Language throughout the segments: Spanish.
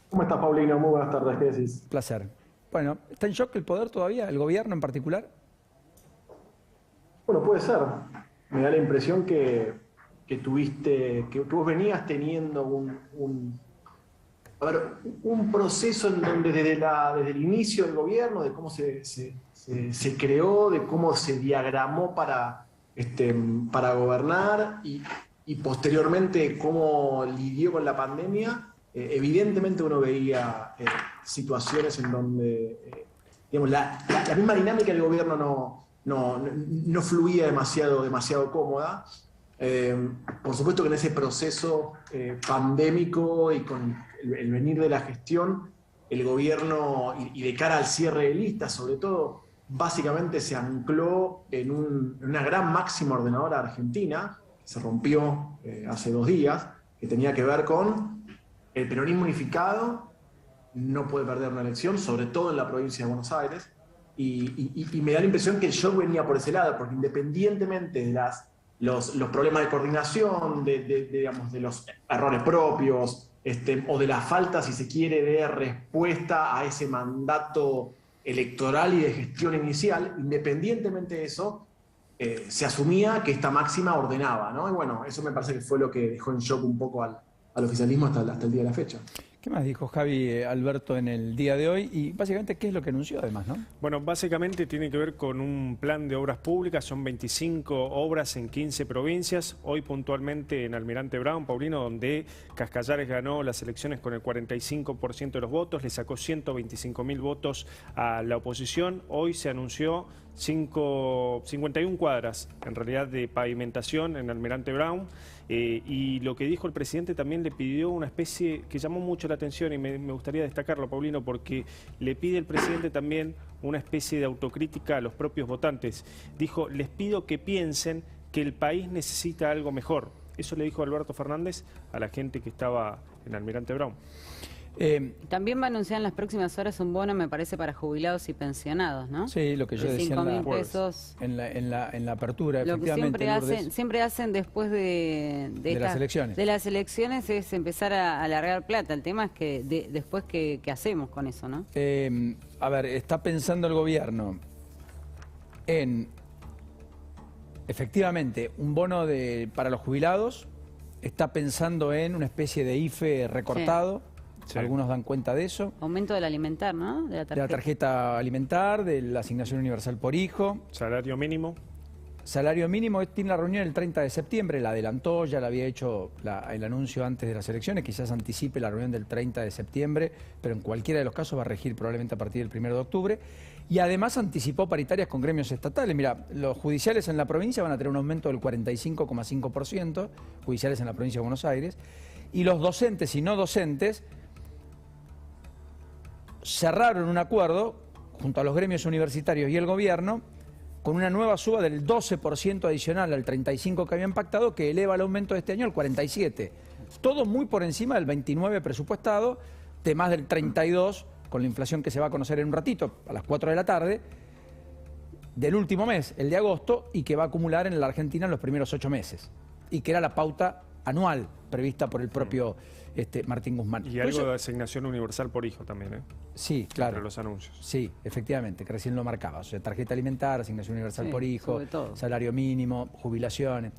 ¿Cómo estás, Paulino? Muy buenas tardes, ¿qué decís? Placer. Bueno, ¿está en shock el poder todavía, el gobierno en particular? Bueno, puede ser. Me da la impresión que tú venías teniendo a ver, un proceso en donde desde el inicio del gobierno, de cómo se creó, de cómo se diagramó para gobernar y posteriormente cómo lidió con la pandemia, evidentemente uno veía situaciones en donde digamos, la misma dinámica del gobierno no fluía demasiado cómoda. Por supuesto que en ese proceso pandémico y con el venir de la gestión, el gobierno, y de cara al cierre de listas, sobre todo, básicamente se ancló en una gran máxima ordenadora argentina, que se rompió hace 2 días, que tenía que ver con el peronismo unificado no puede perder una elección, sobre todo en la provincia de Buenos Aires, y me da la impresión que el show venía por ese lado, porque independientemente de los problemas de coordinación, digamos, de los errores propios, o de la falta, si se quiere, de respuesta a ese mandato electoral y de gestión inicial, independientemente de eso, se asumía que esta máxima ordenaba, ¿no? Y bueno, eso me parece que fue lo que dejó en shock un poco al oficialismo hasta el día de la fecha. ¿Qué más dijo Javi Alberto en el día de hoy? Y básicamente, ¿qué es lo que anunció además, no? Bueno, básicamente tiene que ver con un plan de obras públicas, son 25 obras en 15 provincias, hoy puntualmente en Almirante Brown, Paulino, donde Cascallares ganó las elecciones con el 45% de los votos, le sacó 125.000 votos a la oposición, hoy se anunció 51 cuadras en realidad de pavimentación en Almirante Brown, y lo que dijo el presidente también le pidió una especie que llamó mucho la atención y me gustaría destacarlo, Paulino, porque le pide el presidente también una especie de autocrítica a los propios votantes. Dijo, les pido que piensen que el país necesita algo mejor. Eso le dijo Alberto Fernández a la gente que estaba en Almirante Brown. También va a anunciar en las próximas horas un bono, me parece, para jubilados y pensionados, ¿no? Sí, lo que yo decía 5.000 pesos. En la apertura, lo que efectivamente. siempre hacen después de las elecciones. De las elecciones es empezar a alargar plata. El tema es que después ¿qué hacemos con eso, no? A ver, está pensando el gobierno en, efectivamente, un bono para los jubilados, está pensando en una especie de IFE recortado. Sí. Sí. Algunos dan cuenta de eso. Aumento del alimentar, ¿no? De la tarjeta alimentar, de la asignación universal por hijo. Salario mínimo. Salario mínimo, tiene la reunión el 30 de septiembre, la adelantó, ya la había hecho el anuncio antes de las elecciones, quizás anticipe la reunión del 30 de septiembre, pero en cualquiera de los casos va a regir probablemente a partir del 1 de octubre. Y además anticipó paritarias con gremios estatales. Mira, los judiciales en la provincia van a tener un aumento del 45,5%, judiciales en la provincia de Buenos Aires, y los docentes y no docentes cerraron un acuerdo junto a los gremios universitarios y el gobierno con una nueva suba del 12% adicional al 35% que habían pactado, que eleva el aumento de este año al 47%. Todo muy por encima del 29% presupuestado, de más del 32% con la inflación que se va a conocer en un ratito, a las 4 de la tarde, del último mes, el de agosto, y que va a acumular en la Argentina en los primeros 8 meses. Y que era la pauta anual prevista por el propio Martín Guzmán. Y algo de asignación universal por hijo también, ¿eh? Sí, claro. Entre los anuncios. Sí, efectivamente, que recién lo marcaba. O sea, tarjeta alimentar, asignación universal por hijo, salario mínimo, jubilaciones.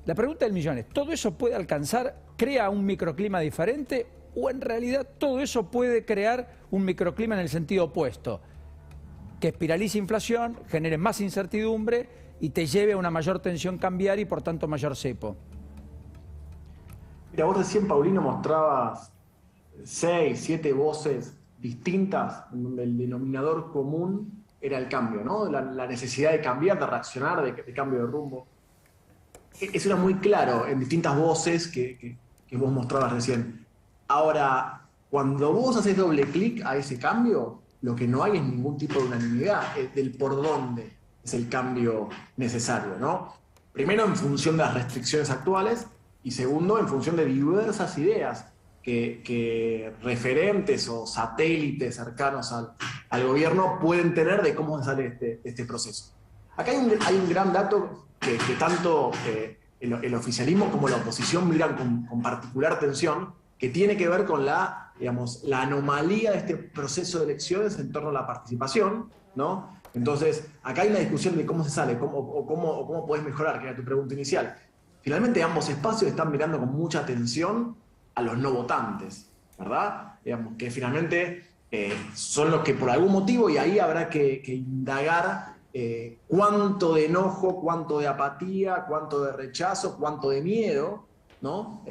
La pregunta del millón es, ¿todo eso puede alcanzar, crea un microclima diferente o en realidad todo eso puede crear un microclima en el sentido opuesto? Que espiralice inflación, genere más incertidumbre y te lleve a una mayor tensión cambiaria y por tanto mayor cepo. Mira, vos recién, Paulino, mostrabas 6, 7 voces distintas, en donde el denominador común era el cambio, ¿no? La necesidad de cambiar, de reaccionar, de cambio de rumbo. Eso era muy claro en distintas voces que vos mostrabas recién. Ahora, cuando vos haces doble clic a ese cambio, lo que no hay es ningún tipo de unanimidad del por dónde es el cambio necesario, ¿no? Primero, en función de las restricciones actuales, y segundo, en función de diversas ideas que referentes o satélites cercanos al gobierno pueden tener de cómo sale este proceso. Acá hay un gran dato que tanto el oficialismo como la oposición miran con particular atención, que tiene que ver con la digamos, la anomalía de este proceso de elecciones en torno a la participación, ¿no? Entonces, acá hay una discusión de cómo se sale, cómo podés mejorar, que era tu pregunta inicial. Finalmente, ambos espacios están mirando con mucha atención a los no votantes, ¿verdad? Digamos, que finalmente son los que por algún motivo, y ahí habrá que indagar cuánto de enojo, cuánto de apatía, cuánto de rechazo, cuánto de miedo, ¿no?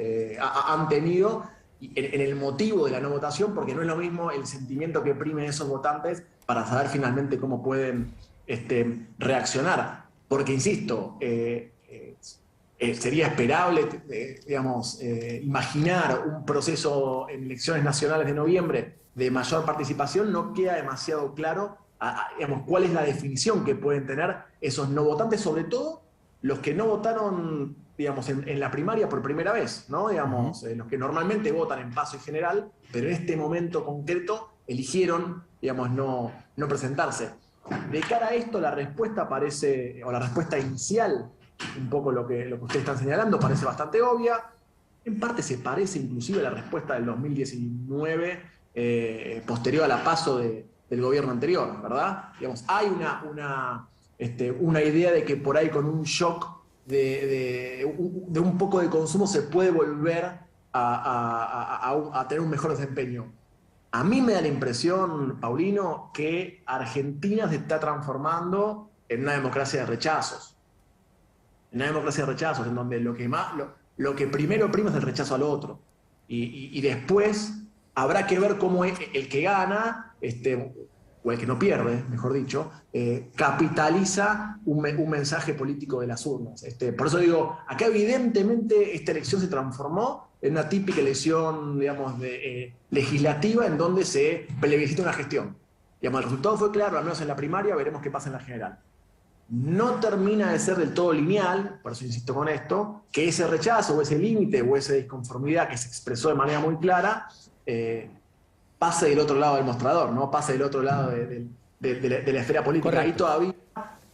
Han tenido en el motivo de la no votación, porque no es lo mismo el sentimiento que primen esos votantes para saber finalmente cómo pueden reaccionar. Porque, insisto, sería esperable, digamos, imaginar un proceso en elecciones nacionales de noviembre de mayor participación. No queda demasiado claro, digamos, cuál es la definición que pueden tener esos no votantes, sobre todo los que no votaron, digamos, en la primaria por primera vez, ¿no? Digamos, los que normalmente votan en paso y general, pero en este momento concreto eligieron, digamos, no presentarse. De cara a esto, la respuesta parece, o la respuesta inicial, un poco lo que ustedes están señalando, parece bastante obvia. En parte se parece inclusive a la respuesta del 2019, posterior a la PASO del gobierno anterior, ¿verdad? Digamos, hay una idea de que por ahí con un shock de un poco de consumo se puede volver a tener un mejor desempeño. A mí me da la impresión, Paulino, que Argentina se está transformando en una democracia de rechazos. En una democracia de rechazos, en donde lo que primero prima es el rechazo al otro. Y después habrá que ver cómo el que gana, o el que no pierde, mejor dicho, capitaliza un mensaje político de las urnas. Por eso digo, acá evidentemente esta elección se transformó en una típica elección, digamos, legislativa, en donde se plebiscita una gestión. Digamos, el resultado fue claro, al menos en la primaria, veremos qué pasa en la general. No termina de ser del todo lineal, por eso insisto con esto, que ese rechazo o ese límite o esa disconformidad que se expresó de manera muy clara pase del otro lado del mostrador, ¿no? Pase del otro lado de la esfera política. Correcto. Ahí todavía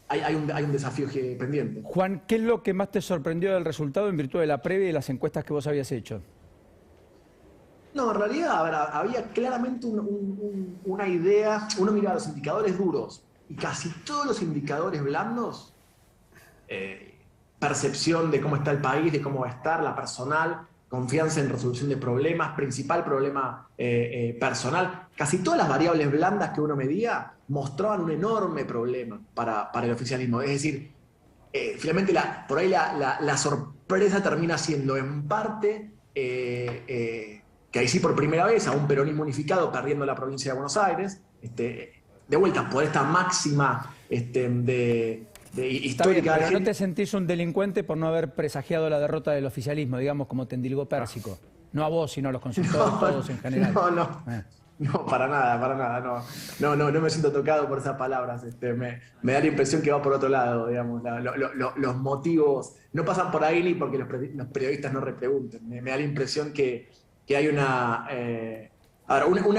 hay un desafío pendiente. Juan, ¿qué es lo que más te sorprendió del resultado en virtud de la previa y las encuestas que vos habías hecho? No, en realidad había claramente una idea. Uno mira los indicadores duros y casi todos los indicadores blandos, percepción de cómo está el país, de cómo va a estar, la personal, confianza en resolución de problemas, principal problema personal. Casi todas las variables blandas que uno medía mostraban un enorme problema para el oficialismo. Es decir, finalmente por ahí la sorpresa termina siendo en parte que ahí sí por primera vez a un peronismo unificado perdiendo la provincia de Buenos Aires, de vuelta por esta máxima histórica. Pero ¿no te sentís un delincuente por no haber presagiado la derrota del oficialismo, digamos, como Tendilgo Pérsico? No a vos, sino a los consultores, todos en general. No, para nada. No me siento tocado por esas palabras. Me da la impresión que va por otro lado, digamos. Los motivos no pasan por ahí ni porque los periodistas no repregunten. Me da la impresión que hay una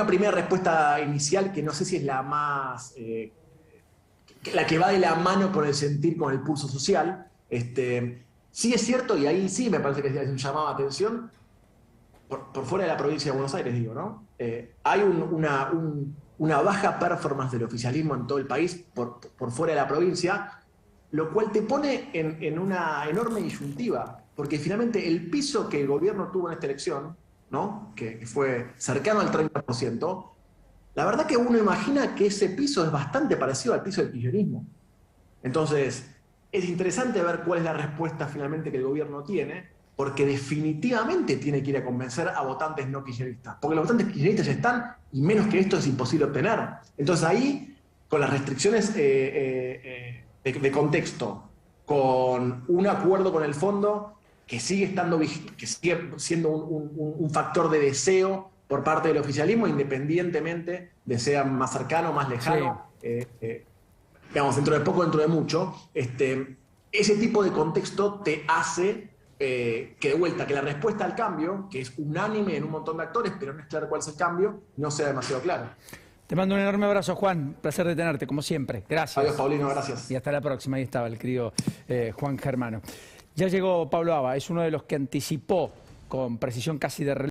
primera respuesta inicial que no sé si es la más... la que va de la mano con el sentir, con el pulso social. Sí es cierto, y ahí sí me parece que es un llamado a atención, por fuera de la provincia de Buenos Aires, digo, ¿no? Hay una baja performance del oficialismo en todo el país, por fuera de la provincia, lo cual te pone en una enorme disyuntiva, porque finalmente el piso que el gobierno tuvo en esta elección, ¿no? Que fue cercano al 30%, la verdad que uno imagina que ese piso es bastante parecido al piso del kirchnerismo. Entonces, es interesante ver cuál es la respuesta finalmente que el gobierno tiene, porque definitivamente tiene que ir a convencer a votantes no kirchneristas. Porque los votantes kirchneristas ya están, y menos que esto es imposible obtener. Entonces ahí, con las restricciones de contexto, con un acuerdo con el fondo que sigue siendo un factor de deseo por parte del oficialismo, independientemente de sea más cercano, más lejano, digamos, dentro de poco, dentro de mucho, ese tipo de contexto te hace que de vuelta, que la respuesta al cambio, que es unánime en un montón de actores, pero no es claro cuál es el cambio, no sea demasiado claro. Te mando un enorme abrazo, Juan. Placer de tenerte, como siempre. Gracias. Adiós, Paulino, gracias. Y hasta la próxima. Ahí estaba el querido Juan Germano. Ya llegó Pablo Aba, es uno de los que anticipó con precisión casi de reloj